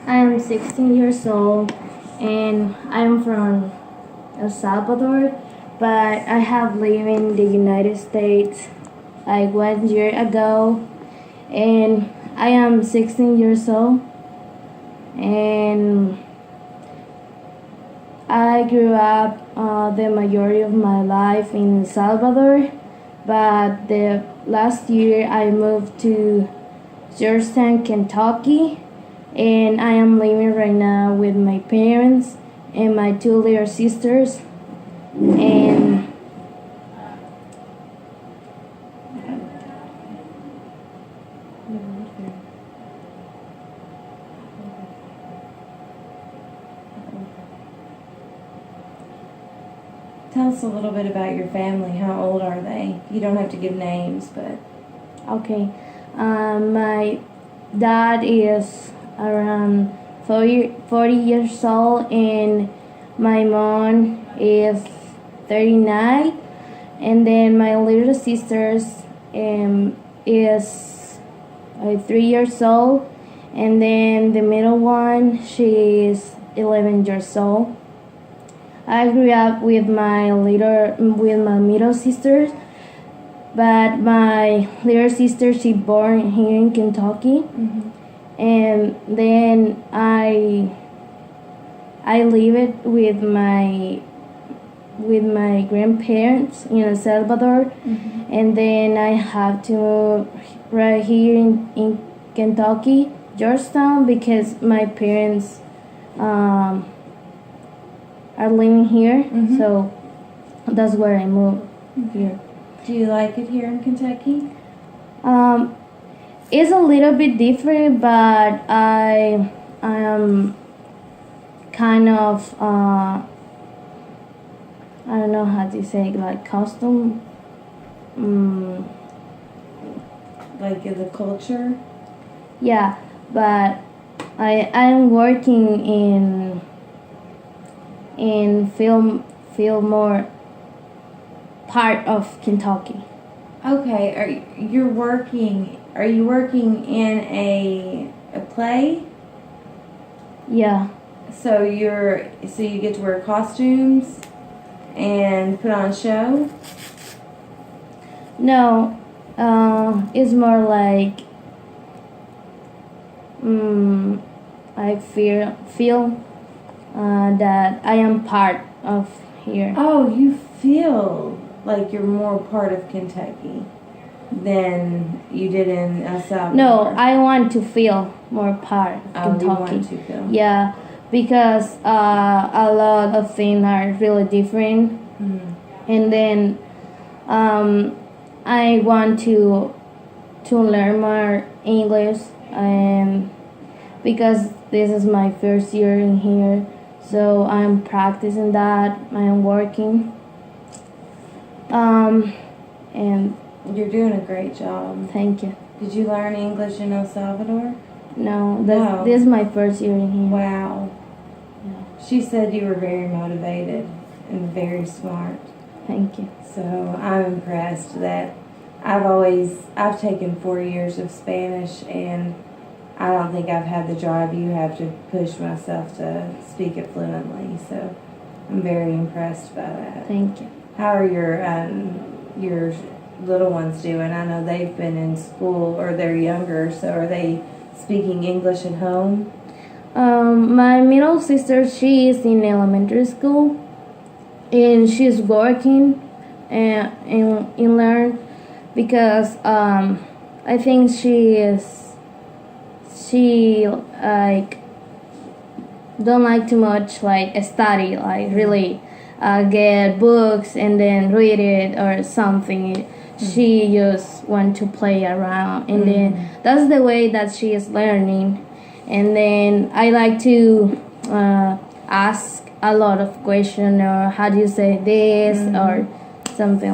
I am 16 years old and I'm from El Salvador, but I have lived in the United States like 1 year ago, and I am 16 years old, and I grew up the majority of my life in El Salvador, but the last year I moved to Georgetown, Kentucky, and I am living right now with my parents and my two little sisters. And Tell us a little bit about your family. How old are they? You don't have to give names, but okay, my dad is around 40 years old, and my mom is 39, and then my little sisters is 3 years old, and then the middle one, she is 11 years old. I grew up with my middle sisters, but my little sister, she born here in Kentucky. And then I lived with my grandparents in El Salvador, and then I have to move right here in Kentucky, Georgetown, because my parents are living here, so that's where I moved here. do you like it here in Kentucky? It's a little bit different, but I am kind of I don't know how to say it, like custom. Like the culture? Yeah, but I'm working in feel more part of Kentucky. Okay, are you working in a play? Yeah. So you get to wear costumes and put on a show? No, it's more like I feel that I am part of here. Oh, you feel like you're more part of Kentucky than you did in El Salvador. No, I want to feel more part of Kentucky. You want to feel. Yeah, because a lot of things are really different, and then I want to learn more English, and because this is my first year in here, so I'm practicing that. I'm working, and You're doing a great job. thank you. Did you learn English in El Salvador? No, No. this is my first year in here. Wow. Yeah. She said you were very motivated and very smart. Thank you. So I'm impressed that I've taken 4 years of Spanish, and I don't think I've had the drive you have to push myself to speak it fluently. So I'm very impressed by that. Thank you. How are your little ones doing? I know they've been in school, or they're younger, so are they speaking English at home? My middle sister, she is in elementary school, and she's working and learn, because I think she like don't like too much like study, like really get books and then read it or something. She just want to play around, and then that's the way that she is learning. And then I like to ask a lot of questions, or how do you say this, or something like